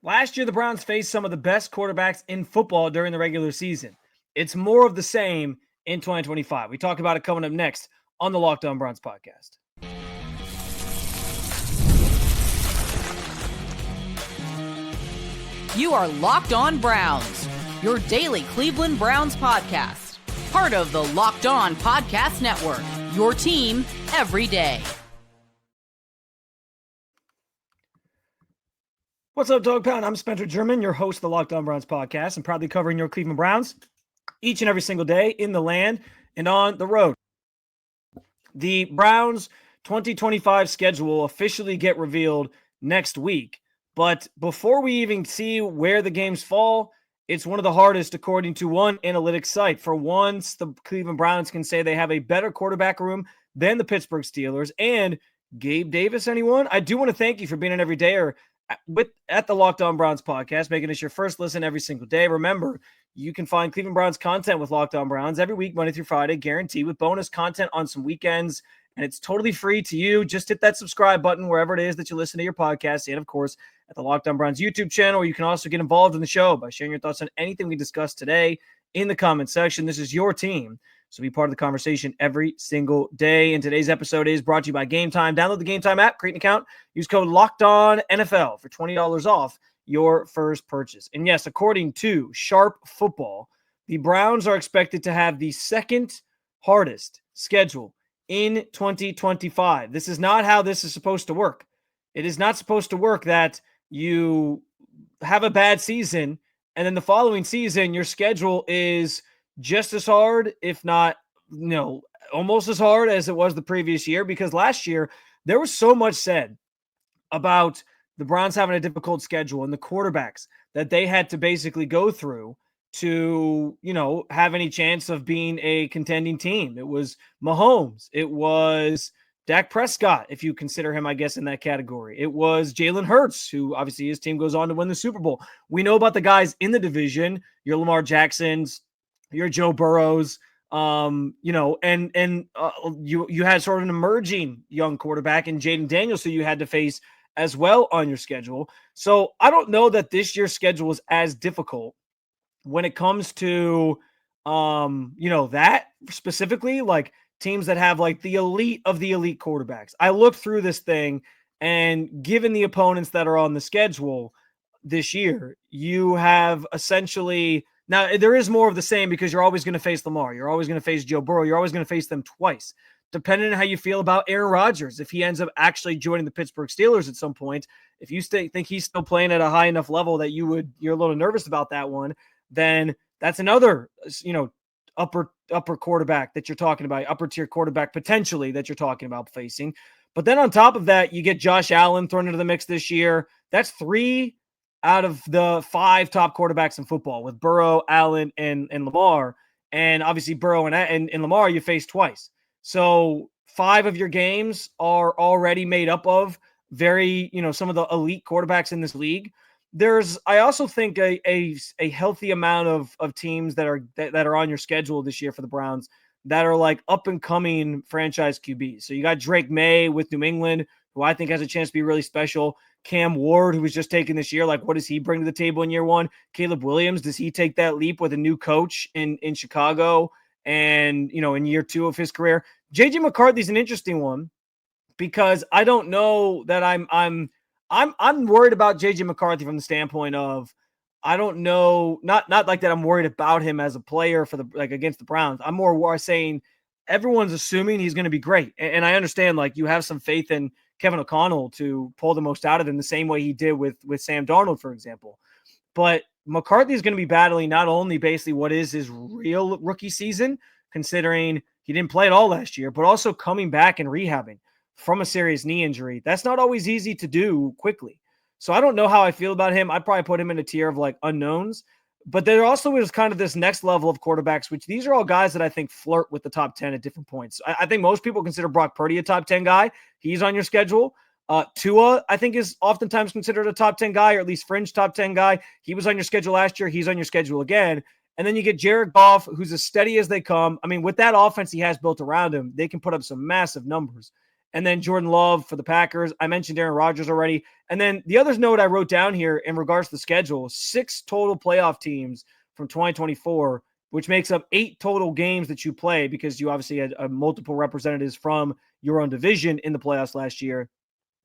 Last year, the Browns faced some of the best quarterbacks in football during the regular season. It's more of the same in 2025. We talk about it coming up next on the Locked On Browns podcast. You are Locked On Browns, your daily Cleveland Browns podcast. Part of the Locked On Podcast Network, your team every day. What's up, Dog Pound? I'm Spencer German, your host of the Locked On Browns podcast, and proudly covering your Cleveland Browns each and every single day in the land and on the road. The Browns 2025 schedule will officially get revealed next week, but before we even see where the games fall, it's one of the hardest according to one analytics site. For once, the Cleveland Browns can say they have a better quarterback room than the Pittsburgh Steelers. And Gabe Davis, anyone? I do want to thank you for being an everydayer at the Locked On Browns podcast, making this your first listen every single day. Remember, you can find Cleveland Browns content with Locked On Browns every week, Monday through Friday, guaranteed, with bonus content on some weekends. And it's totally free to you. Just hit that subscribe button wherever it is that you listen to your podcast. And, of course, at the Locked On Browns YouTube channel, where you can also get involved in the show by sharing your thoughts on anything we discussed today in the comment section. This is your team, so be part of the conversation every single day. And today's episode is brought to you by Game Time. Download the Game Time app, create an account, use code LOCKEDONNFL for $20 off your first purchase. And yes, according to Sharp Football, the Browns are expected to have the second hardest schedule in 2025. This is not how this is supposed to work. It is not supposed to work that you have a bad season and then the following season your schedule is just as hard, if not, almost as hard as it was the previous year, because last year there was so much said about the Browns having a difficult schedule and the quarterbacks that they had to basically go through to, have any chance of being a contending team. It was Mahomes. It was Dak Prescott, if you consider him, I guess, in that category. It was Jalen Hurts, who obviously his team goes on to win the Super Bowl. We know about the guys in the division, your Lamar Jacksons, your Joe Burrows, you had sort of an emerging young quarterback in Jaden Daniels, who you had to face as well on your schedule. So I don't know that this year's schedule is as difficult when it comes to, that specifically, like teams that have like the elite of the elite quarterbacks. I looked through this thing, and given the opponents that are on the schedule this year, you have essentially – now, there is more of the same because you're always going to face Lamar. You're always going to face Joe Burrow. You're always going to face them twice. Depending on how you feel about Aaron Rodgers, if he ends up actually joining the Pittsburgh Steelers at some point, if you think he's still playing at a high enough level that you're a little nervous about that one, then that's another, upper quarterback that you're talking about, upper tier quarterback potentially that you're talking about facing. But then on top of that, you get Josh Allen thrown into the mix this year. That's 3 out of the 5 top quarterbacks in football, with Burrow, Allen, and Lamar. And obviously Burrow and Lamar you face twice. So 5 of your games are already made up of very, some of the elite quarterbacks in this league. I also think a healthy amount of teams that are on your schedule this year for the Browns that are like up and coming franchise QBs. So you got Drake May with New England, who I think has a chance to be really special. Cam Ward, who was just taken this year, like what does he bring to the table in year one? Caleb Williams, does he take that leap with a new coach in Chicago and, in year 2 of his career? JJ McCarthy's an interesting one because I don't know that I'm worried about JJ McCarthy from the standpoint of, I don't know, not like that I'm worried about him as a player for against the Browns. I'm more saying everyone's assuming he's going to be great. And I understand, like, you have some faith in Kevin O'Connell to pull the most out of him the same way he did with Sam Darnold, for example. But McCarthy is going to be battling not only basically what is his real rookie season, considering he didn't play at all last year, but also coming back and rehabbing from a serious knee injury. That's not always easy to do quickly. So I don't know how I feel about him. I'd probably put him in a tier of like unknowns. But there also is kind of this next level of quarterbacks, which these are all guys that I think flirt with the top 10 at different points. I think most people consider Brock Purdy a top 10 guy. He's on your schedule. Tua, I think, is oftentimes considered a top 10 guy, or at least fringe top 10 guy. He was on your schedule last year. He's on your schedule again. And then you get Jared Goff, who's as steady as they come. I mean, with that offense he has built around him, they can put up some massive numbers. and then Jordan Love for the Packers. I mentioned Aaron Rodgers already. And then the other note I wrote down here in regards to the schedule, 6 total playoff teams from 2024, which makes up 8 total games that you play because you obviously had multiple representatives from your own division in the playoffs last year.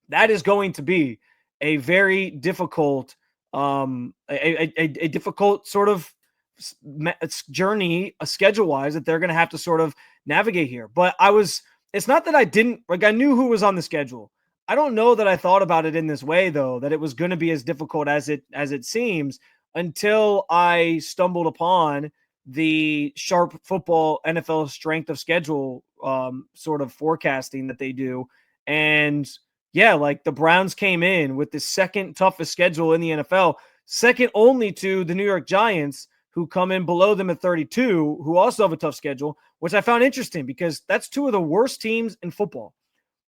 That is going to be a very difficult, a difficult sort of journey, schedule-wise, that they're going to have to sort of navigate here. But it's not that I knew who was on the schedule. I don't know that I thought about it in this way, though, that it was going to be as difficult as it seems, until I stumbled upon the Sharp Football NFL strength of schedule sort of forecasting that they do. And yeah, like the Browns came in with the second toughest schedule in the NFL, second only to the New York Giants, who come in below them at 32, who also have a tough schedule, which I found interesting because that's 2 of the worst teams in football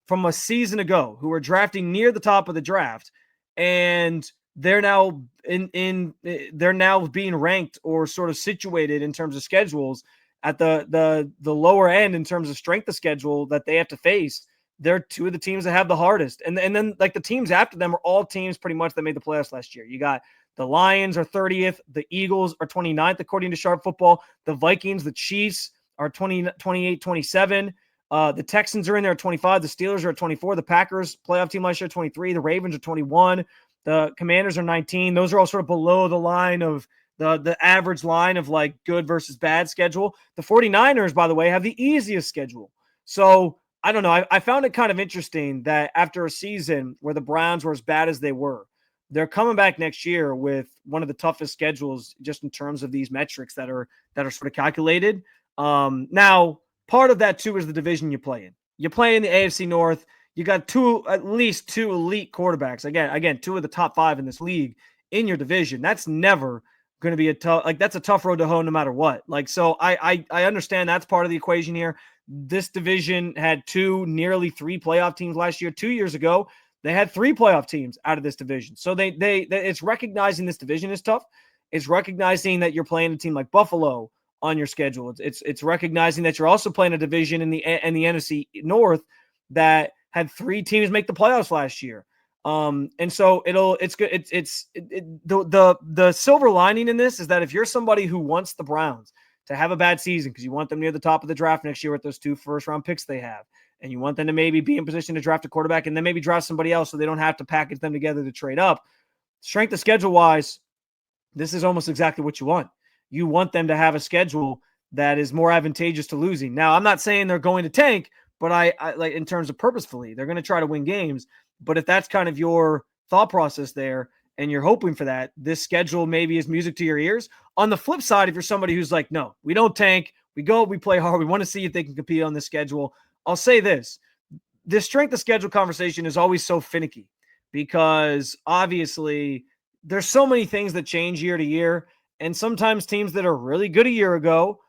from a season ago who are drafting near the top of the draft. And they're now they're now being ranked or sort of situated in terms of schedules at the lower end in terms of strength of schedule that they have to face. They're 2 of the teams that have the hardest. And then like the teams after them are all teams pretty much that made the playoffs last year. You got the Lions are 30th. The Eagles are 29th, according to Sharp Football. The Vikings, the Chiefs are 28, 27. The Texans are in there at 25. The Steelers are at 24. The Packers, playoff team last year, 23. The Ravens are 21. The Commanders are 19. Those are all sort of below the line of the average line of like good versus bad schedule. The 49ers, by the way, have the easiest schedule. So I don't know. I found it kind of interesting that after a season where the Browns were as bad as they were, they're coming back next year with one of the toughest schedules just in terms of these metrics that are sort of calculated. Now, part of that too is the division you play in. You play in the AFC North. You got at least 2 elite quarterbacks. Again, 2 of the top 5 in this league in your division. That's never going to be that's a tough road to hoe no matter what. Like, so I understand that's part of the equation here. This division had 2, nearly 3 playoff teams last year. 2 years ago, they had 3 playoff teams out of this division. So they it's recognizing this division is tough. It's recognizing that you're playing a team like Buffalo on your schedule. It's recognizing that you're also playing a division in the NFC North that had 3 teams make the playoffs last year. And so it's good. The silver lining in this is that if you're somebody who wants the Browns to have a bad season because you want them near the top of the draft next year with those 2 first-round picks they have, and you want them to maybe be in position to draft a quarterback and then maybe draft somebody else so they don't have to package them together to trade up, strength of schedule-wise, this is almost exactly what you want. You want them to have a schedule that is more advantageous to losing. Now, I'm not saying they're going to tank, but I like in terms of purposefully, they're going to try to win games. But if that's kind of your thought process there and you're hoping for that, this schedule maybe is music to your ears. On the flip side, if you're somebody who's like, no, we don't tank, we play hard, we want to see if they can compete on this schedule. I'll say this strength of schedule conversation is always so finicky because obviously there's so many things that change year to year. And sometimes teams that are really good a year ago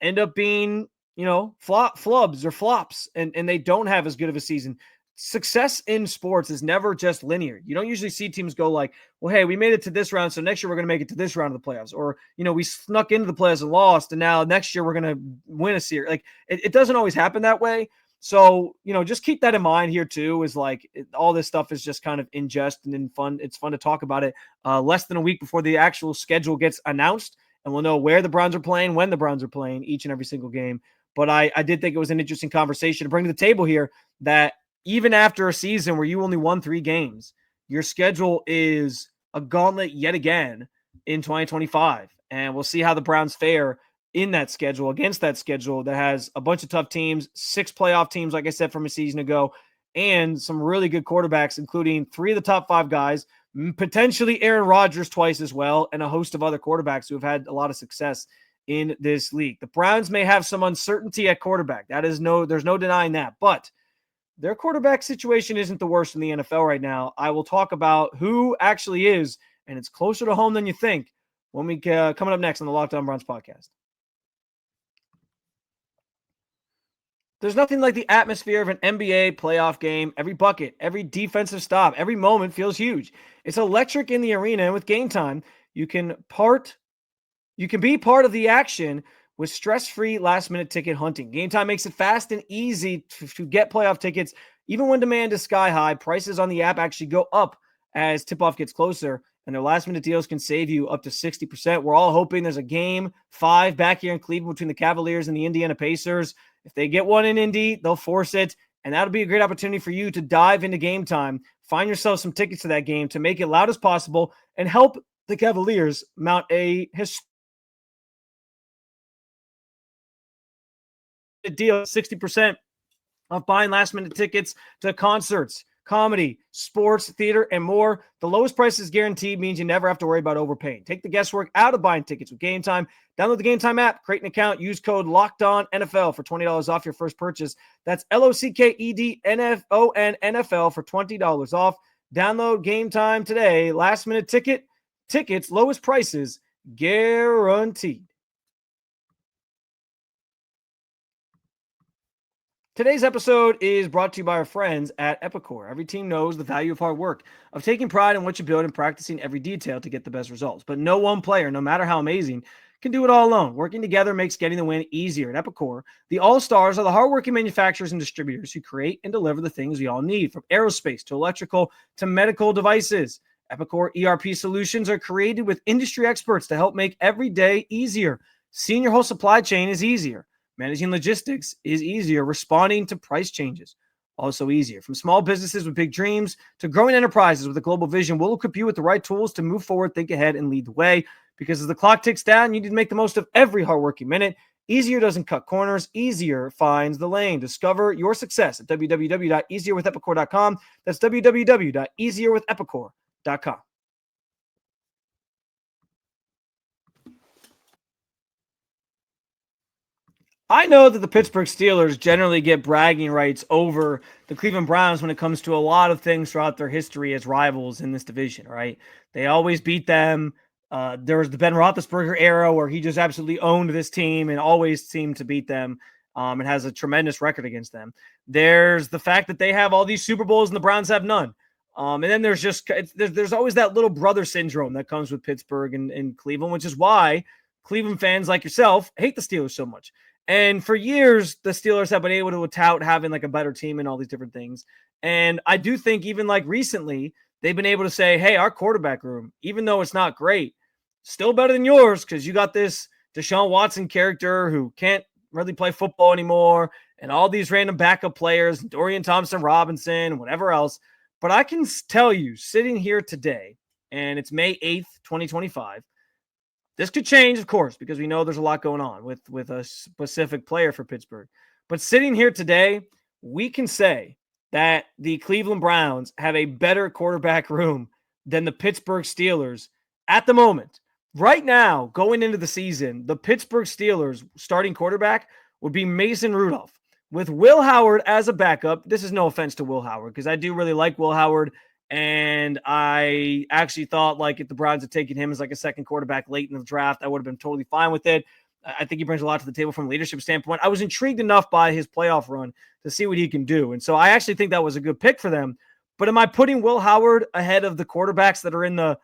end up being, flubs or flops, and they don't have as good of a season. Success in sports is never just linear. You don't usually see teams go like, well, hey, we made it to this round, so next year we're going to make it to this round of the playoffs. Or, we snuck into the playoffs and lost, and now next year we're going to win a series. Like, it doesn't always happen that way. So, just keep that in mind here too, is like all this stuff is just kind of in jest and in fun. It's fun to talk about it less than a week before the actual schedule gets announced, and we'll know where the Browns are playing, when the Browns are playing each and every single game. But I did think it was an interesting conversation to bring to the table here that even after a season where you only won 3 games, your schedule is a gauntlet yet again in 2025. And we'll see how the Browns fare in that schedule, against that schedule that has a bunch of tough teams, 6 playoff teams, like I said, from a season ago, and some really good quarterbacks, including 3 of the top 5 guys, potentially Aaron Rodgers twice as well, and a host of other quarterbacks who have had a lot of success in this league. The Browns may have some uncertainty at quarterback. There's no denying that, but their quarterback situation isn't the worst in the NFL right now. I will talk about who actually is, and it's closer to home than you think when we coming up next on the Locked On Browns podcast. There's nothing like the atmosphere of an NBA playoff game. Every bucket, every defensive stop, every moment feels huge. It's electric in the arena, and with Game Time, you can be part of the action with stress-free last-minute ticket hunting. Game Time makes it fast and easy to get playoff tickets Even when demand is sky high, prices on the app actually go up as tip-off gets closer, and their last-minute deals can save you up to 60%. We're all hoping there's a Game 5 back here in Cleveland between the Cavaliers and the Indiana Pacers. If they get one in Indy, they'll force it, and that'll be a great opportunity for you to dive into Game Time, find yourself some tickets to that game to make it loud as possible, and help the Cavaliers mount a historic deal, 60% of buying last-minute tickets to concerts, comedy, sports, theater, and more. The lowest price is guaranteed means you never have to worry about overpaying. Take the guesswork out of buying tickets with Game Time. Download the Game Time app, create an account, use code LOCKEDONNFL for $20 off your first purchase. That's LOCKEDNFON for $20 off. Download Game Time today. Last-minute tickets, lowest prices, guaranteed. Today's episode is brought to you by our friends at Epicor. Every team knows the value of hard work, of taking pride in what you build and practicing every detail to get the best results. But no one player, no matter how amazing, can do it all alone. Working together makes getting the win easier. At Epicor, the all-stars are the hardworking manufacturers and distributors who create and deliver the things we all need, from aerospace to electrical to medical devices. Epicor ERP solutions are created with industry experts to help make every day easier. Seeing your whole supply chain is easier. Managing logistics is easier. Responding to price changes, also easier. From small businesses with big dreams to growing enterprises with a global vision, we'll equip you with the right tools to move forward, think ahead, and lead the way. Because as the clock ticks down, you need to make the most of every hardworking minute. Easier doesn't cut corners. Easier finds the lane. Discover your success at www.easierwithepicor.com. That's www.easierwithepicor.com. I know that the Pittsburgh Steelers generally get bragging rights over the Cleveland Browns when it comes to a lot of things throughout their history as rivals in this division, right? They always beat them. There was the Ben Roethlisberger era where he just absolutely owned this team and always seemed to beat them and has a tremendous record against them. There's the fact that they have all these Super Bowls and the Browns have none. And then there's always that little brother syndrome that comes with Pittsburgh and Cleveland, which is why Cleveland fans like yourself hate the Steelers so much. And for years, the Steelers have been able to tout having like a better team and all these different things. And I do think even like recently, they've been able to say, hey, our quarterback room, even though it's not great, still better than yours because you got this Deshaun Watson character who can't really play football anymore and all these random backup players, Dorian Thompson-Robinson, whatever else. But I can tell you, sitting here today, and it's May 8th, 2025, this could change, of course, because we know there's a lot going on with a specific player for Pittsburgh. But sitting here today, we can say that the Cleveland Browns have a better quarterback room than the Pittsburgh Steelers at the moment. Right now, going into the season, the Pittsburgh Steelers starting quarterback would be Mason Rudolph. With Will Howard as a backup, this is no offense to Will Howard, because I do really like Will Howard. And I actually thought like if the Browns had taken him as like a second quarterback late in the draft, I would have been totally fine with it. I think he brings a lot to the table from a leadership standpoint. I was intrigued enough by his playoff run to see what he can do. And so I actually think that was a good pick for them. But am I putting Will Howard ahead of the quarterbacks that are in the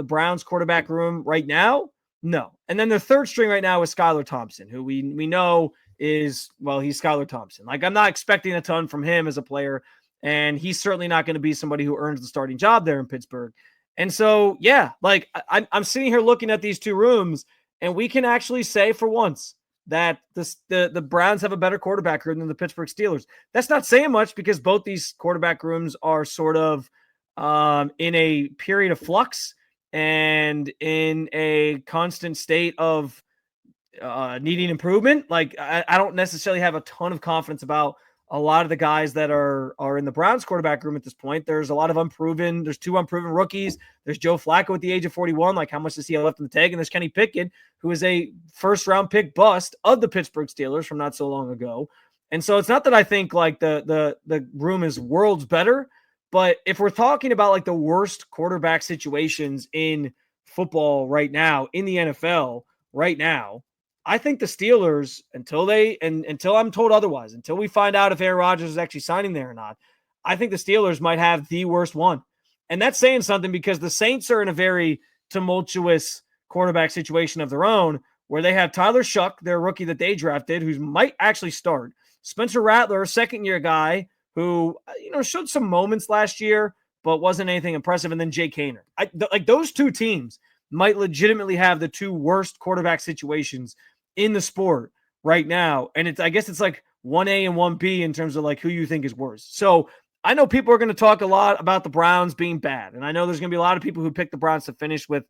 Browns quarterback room right now? No. And then their third string right now is Skylar Thompson, who we know is, well, he's Skylar Thompson. Like I'm not expecting a ton from him as a player. And he's certainly not going to be somebody who earns the starting job there in Pittsburgh. And so, yeah, like I'm sitting here looking at these two rooms, and we can actually say for once that the Browns have a better quarterback room than the Pittsburgh Steelers. That's not saying much because both these quarterback rooms are sort of in a period of flux and in a constant state of needing improvement. Like I don't necessarily have a ton of confidence about a lot of the guys that are in the Browns quarterback room at this point. There's a lot of there's two unproven rookies. There's Joe Flacco at the age of 41. Like how much does he have left in the tank? And there's Kenny Pickett, who is a first round pick bust of the Pittsburgh Steelers from not so long ago. And so it's not that I think like the room is worlds better, but if we're talking about like the worst quarterback situations in football right now, in the NFL right now, I think the Steelers, until I'm told otherwise, until we find out if Aaron Rodgers is actually signing there or not, I think the Steelers might have the worst one. And that's saying something because the Saints are in a very tumultuous quarterback situation of their own, where they have Tyler Shuck, their rookie that they drafted, who might actually start. Spencer Rattler, second-year guy, who, showed some moments last year, but wasn't anything impressive. And then Jake Haener. Like those two teams might legitimately have the two worst quarterback situations in the sport right now. And I guess it's like 1A and 1B in terms of like who you think is worse. So I know people are going to talk a lot about the Browns being bad. And I know there's going to be a lot of people who pick the Browns to finish with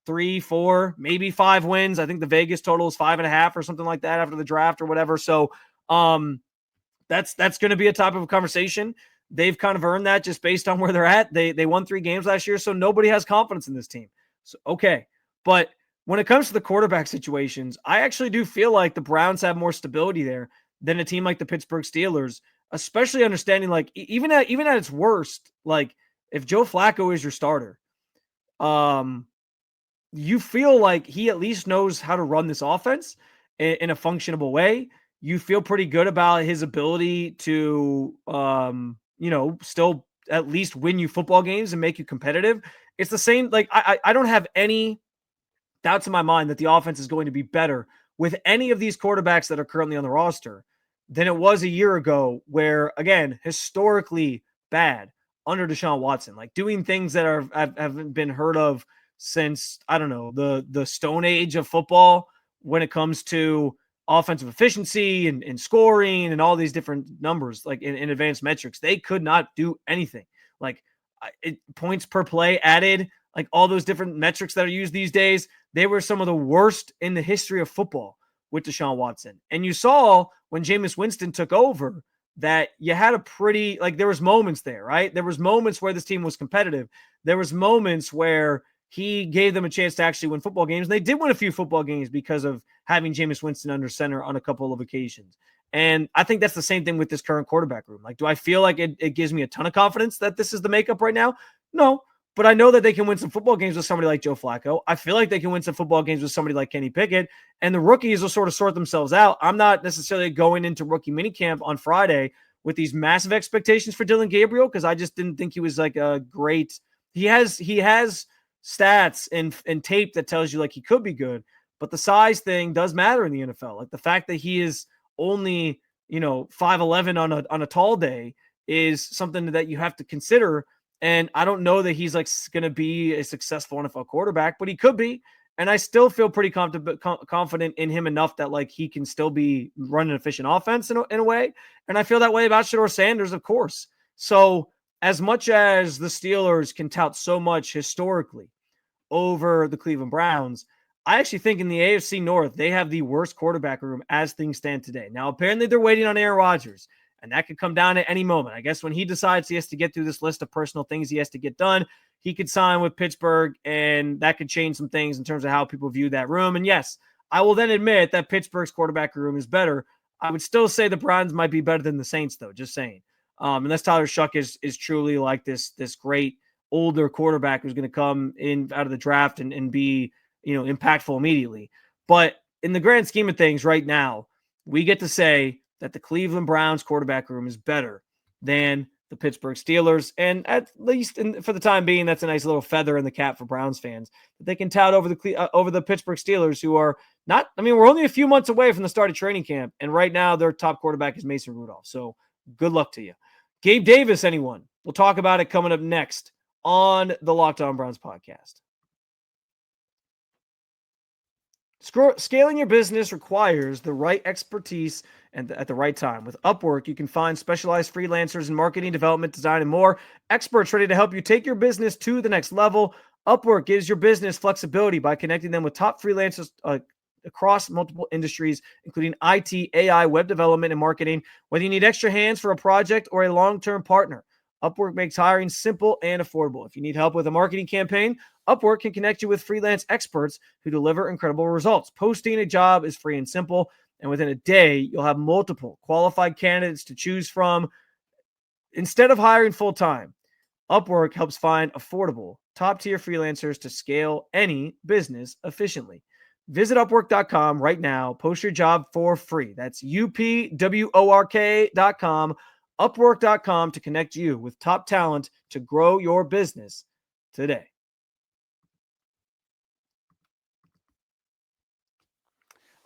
3, 4, maybe 5 wins. I think the Vegas total is 5.5 or something like that after the draft or whatever. So that's going to be a topic of conversation. They've kind of earned that just based on where they're at. They won 3 games last year, so nobody has confidence in this team. So, okay. But when it comes to the quarterback situations, I actually do feel like the Browns have more stability there than a team like the Pittsburgh Steelers, especially understanding like even at its worst, like if Joe Flacco is your starter, you feel like he at least knows how to run this offense in a functionable way. You feel pretty good about his ability to, still at least win you football games and make you competitive. It's the same. Like, I don't have any doubts in my mind that the offense is going to be better with any of these quarterbacks that are currently on the roster than it was a year ago, where, again, historically bad under Deshaun Watson, like doing things that haven't been heard of since, I don't know, the Stone Age of football when it comes to offensive efficiency and scoring and all these different numbers, like in advanced metrics. They could not do anything. Like points per play added, like all those different metrics that are used these days, they were some of the worst in the history of football with Deshaun Watson. And you saw when Jameis Winston took over that you had a pretty, like there was moments there, right? There was moments where this team was competitive. There was moments where he gave them a chance to actually win football games. And they did win a few football games because of having Jameis Winston under center on a couple of occasions. And I think that's the same thing with this current quarterback room. Like, do I feel like it gives me a ton of confidence that this is the makeup right now? No, but I know that they can win some football games with somebody like Joe Flacco. I feel like they can win some football games with somebody like Kenny Pickett, and the rookies will sort of sort themselves out. I'm not necessarily going into rookie minicamp on Friday with these massive expectations for Dylan Gabriel, because I just didn't think he was like a great. He has stats and tape that tells you like he could be good, but the size thing does matter in the NFL. Like the fact that he is only 5'11" on a tall day is something that you have to consider. And I don't know that he's like going to be a successful NFL quarterback, but he could be. And I still feel pretty confident in him enough that like he can still be running an efficient offense in a way. And I feel that way about Shedeur Sanders, of course. So as much as the Steelers can tout so much historically over the Cleveland Browns, I actually think in the AFC North, they have the worst quarterback room as things stand today. Now, apparently they're waiting on Aaron Rodgers, and that could come down at any moment. I guess when he decides he has to get through this list of personal things he has to get done, he could sign with Pittsburgh, and that could change some things in terms of how people view that room. And yes, I will then admit that Pittsburgh's quarterback room is better. I would still say the Browns might be better than the Saints, though, just saying. Unless Tyler Shuck is truly like this great older quarterback who's going to come in out of the draft and be impactful immediately. But in the grand scheme of things right now, we get to say that the Cleveland Browns quarterback room is better than the Pittsburgh Steelers. And at least for the time being, that's a nice little feather in the cap for Browns fans that they can tout over the Pittsburgh Steelers, who are not, we're only a few months away from the start of training camp. And right now their top quarterback is Mason Rudolph. So good luck to you. Gabe Davis, anyone? We'll talk about it coming up next on the Locked On Browns podcast. Scaling your business requires the right expertise and at the right time. With Upwork, you can find specialized freelancers in marketing, development, design, and more. Experts ready to help you take your business to the next level. Upwork gives your business flexibility by connecting them with top freelancers across multiple industries, including IT, AI, web development, and marketing. Whether you need extra hands for a project or a long-term partner, Upwork makes hiring simple and affordable. If you need help with a marketing campaign, Upwork can connect you with freelance experts who deliver incredible results. Posting a job is free and simple, and within a day, you'll have multiple qualified candidates to choose from. Instead of hiring full-time, Upwork helps find affordable, top-tier freelancers to scale any business efficiently. Visit Upwork.com right now. Post your job for free. That's UPWORK.com. Upwork.com to connect you with top talent to grow your business today.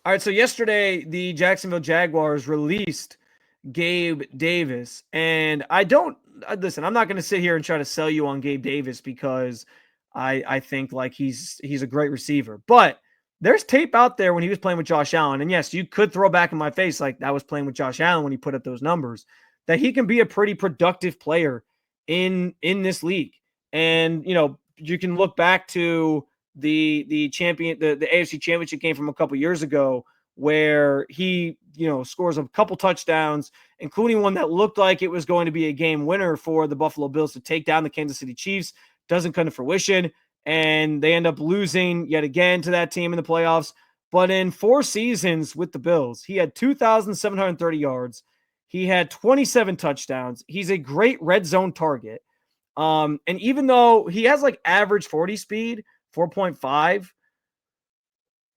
All right, so yesterday, the Jacksonville Jaguars released Gabe Davis. And I don't listen, I'm not going to sit here and try to sell you on Gabe Davis because I think like he's a great receiver. But there's tape out there when he was playing with Josh Allen. And yes, you could throw back in my face like that was playing with Josh Allen when he put up those numbers, that he can be a pretty productive player in this league. And, you can look back to the AFC Championship game from a couple years ago where he, scores a couple touchdowns, including one that looked like it was going to be a game winner for the Buffalo Bills to take down the Kansas City Chiefs. Doesn't come to fruition, and they end up losing yet again to that team in the playoffs. But in 4 seasons with the Bills, he had 2,730 yards. He had 27 touchdowns. He's a great red zone target. And even though he has like average 40 speed, 4.5,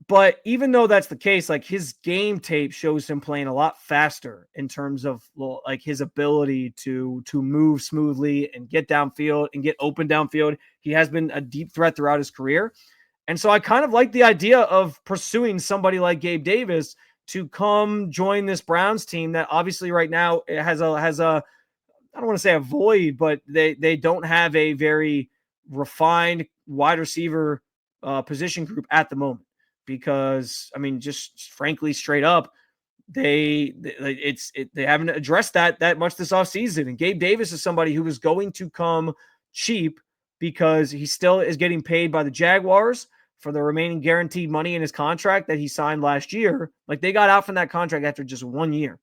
but even though that's the case, like his game tape shows him playing a lot faster in terms of like his ability to move smoothly and get downfield and get open downfield. He has been a deep threat throughout his career. And so I kind of like the idea of pursuing somebody like Gabe Davis to come join this Browns team that obviously right now it has a I don't want to say a void, but they don't have a very refined wide receiver position group at the moment. Because just frankly, straight up, they haven't addressed that much this offseason. And Gabe Davis is somebody who is going to come cheap because he still is getting paid by the Jaguars for the remaining guaranteed money in his contract that he signed last year. Like they got out from that contract after just 1 year.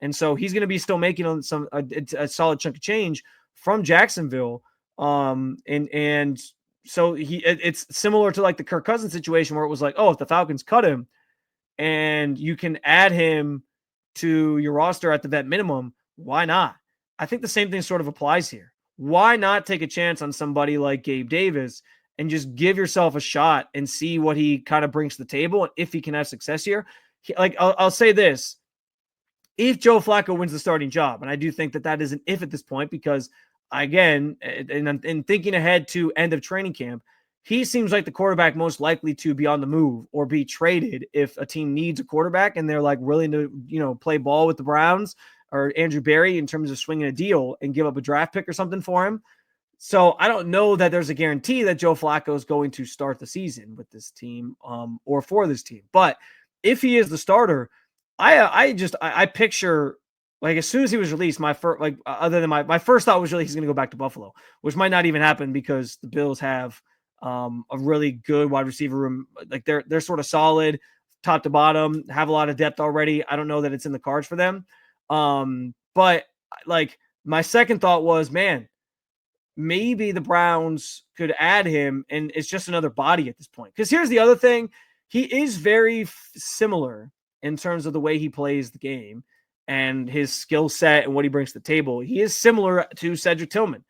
And so he's going to be still making a solid chunk of change from Jacksonville. And so it's similar to like the Kirk Cousins situation where it was like, oh, if the Falcons cut him and you can add him to your roster at the vet minimum, why not? I think the same thing sort of applies here. Why not take a chance on somebody like Gabe Davis and just give yourself a shot and see what he kind of brings to the table and if he can have success here? I'll say this. If Joe Flacco wins the starting job, and I do think that is an if at this point, because again, in thinking ahead to end of training camp, he seems like the quarterback most likely to be on the move or be traded if a team needs a quarterback and they're like willing to, play ball with the Browns or Andrew Berry in terms of swinging a deal and give up a draft pick or something for him. So I don't know that there's a guarantee that Joe Flacco is going to start the season with this team or for this team. But if he is the starter, I picture like as soon as he was released, my first thought was really he's going to go back to Buffalo, which might not even happen because the Bills have a really good wide receiver room. Like they're sort of solid top to bottom, have a lot of depth already. I don't know that it's in the cards for them. But like my second thought was, man, maybe the Browns could add him and it's just another body at this point. Because here's the other thing. He is very similar in terms of the way he plays the game and his skill set and what he brings to the table. He is similar to Cedric Tillman,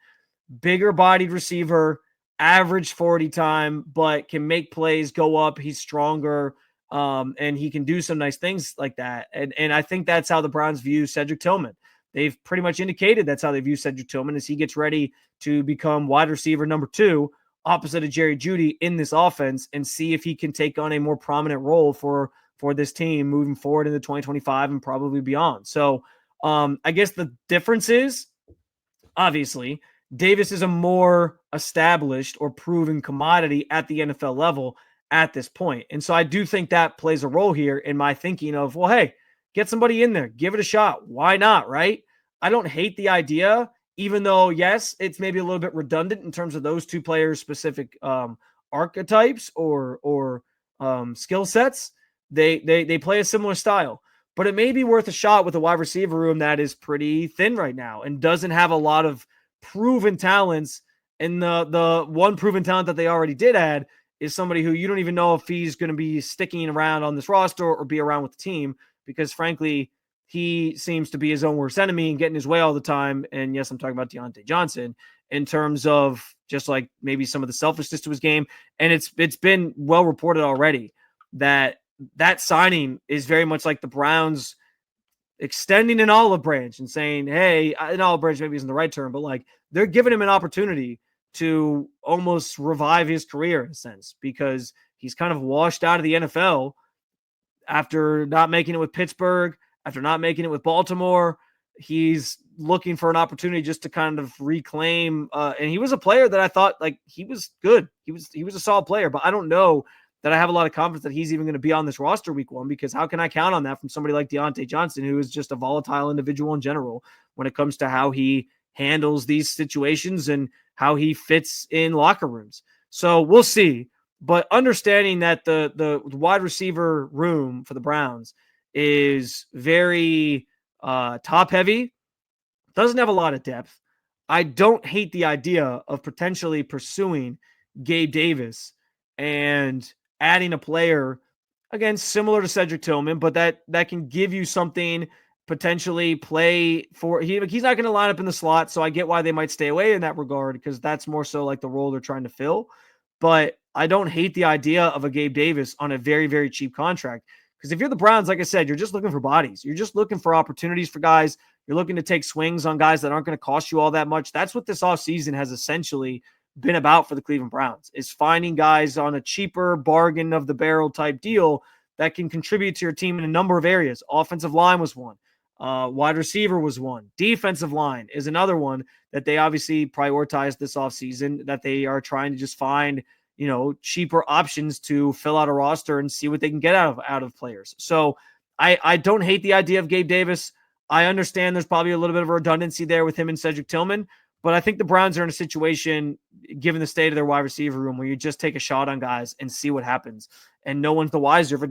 bigger bodied receiver, average 40 time, but can make plays go up. He's stronger. And he can do some nice things like that. And I think that's how the Browns view Cedric Tillman. They've pretty much indicated that's how they view Cedric Tillman as he gets ready to become wide receiver number 2 opposite of Jerry Jeudy in this offense and see if he can take on a more prominent role for this team moving forward into 2025 and probably beyond. So I guess the difference is, obviously, Davis is a more established or proven commodity at the NFL level at this point. And so I do think that plays a role here in my thinking of, well, hey, get somebody in there, give it a shot. Why not, right? I don't hate the idea, even though, yes, it's maybe a little bit redundant in terms of those two players' specific archetypes or skill sets. They play a similar style, but it may be worth a shot with a wide receiver room that is pretty thin right now and doesn't have a lot of proven talents. And the one proven talent that they already did add is somebody who you don't even know if he's going to be sticking around on this roster or be around with the team because, frankly, he seems to be his own worst enemy and getting his way all the time. And yes, I'm talking about Deontay Johnson in terms of just like maybe some of the selfishness to his game. And it's been well reported already that signing is very much like the Browns extending an olive branch and saying, hey, an olive branch maybe isn't the right term, but like they're giving him an opportunity to almost revive his career in a sense, because he's kind of washed out of the NFL after not making it with Pittsburgh, after not making it with Baltimore. he's looking for an opportunity just to kind of reclaim. And he was a player that I thought like he was good. He was a solid player, but I don't know that I have a lot of confidence that he's even going to be on this roster week 1, because how can I count on that from somebody like Deontay Johnson, who is just a volatile individual in general when it comes to how he handles these situations and how he fits in locker rooms. So we'll see. But understanding that the wide receiver room for the Browns is very top heavy, doesn't have a lot of depth. I don't hate the idea of potentially pursuing Gabe Davis and adding a player, again, similar to Cedric Tillman, but that can give you something, potentially play for. He's not going to line up in the slot, so I get why they might stay away in that regard, because that's more so like the role they're trying to fill. But I don't hate the idea of a Gabe Davis on a very, very cheap contract. Because if you're the Browns, like I said, you're just looking for bodies. You're just looking for opportunities for guys. You're looking to take swings on guys that aren't going to cost you all that much. That's what this offseason has essentially been about for the Cleveland Browns, is finding guys on a cheaper bargain of the barrel type deal that can contribute to your team in a number of areas. Offensive line was one. Wide receiver was one. Defensive line is another one that they obviously prioritized this offseason, that they are trying to just find, cheaper options to fill out a roster and see what they can get out of players. So I don't hate the idea of Gabe Davis. I understand there's probably a little bit of a redundancy there with him and Cedric Tillman, but I think the Browns are in a situation, given the state of their wide receiver room, where you just take a shot on guys and see what happens. And no one's the wiser if it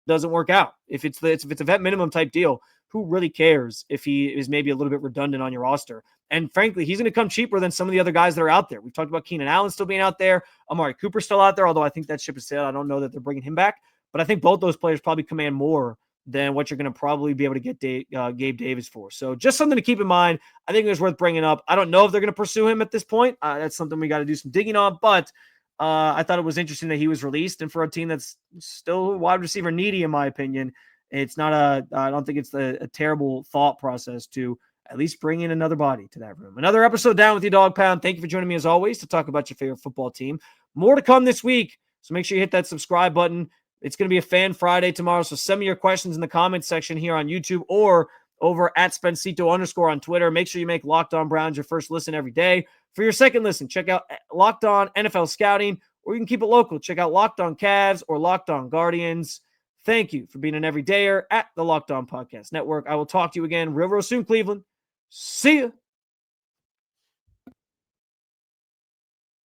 doesn't work out. If it's a vet minimum type deal, who really cares if he is maybe a little bit redundant on your roster? And frankly, he's going to come cheaper than some of the other guys that are out there. We've talked about Keenan Allen still being out there. Amari Cooper still out there, although I think that ship is sailed. I don't know that they're bringing him back. But I think both those players probably command more than what you're going to probably be able to get Gabe Davis for. So just something to keep in mind. I think it was worth bringing up. I don't know if they're going to pursue him at this point. That's something we got to do some digging on. But I thought it was interesting that he was released. And for a team that's still wide receiver needy, in my opinion, it's not I don't think it's a terrible thought process to at least bring in another body to that room. Another episode Down with You, Dog Pound. Thank you for joining me as always to talk about your favorite football team. More to come this week, so make sure you hit that subscribe button. It's going to be a Fan Friday tomorrow, so send me your questions in the comments section here on YouTube or over at Spencito_ on Twitter. Make sure you make Locked On Browns your first listen every day. For your second listen, check out Locked On NFL Scouting, or you can keep it local. Check out Locked On Cavs or Locked On Guardians. Thank you for being an everydayer at the Locked On Podcast Network. I will talk to you again real soon, Cleveland. See ya.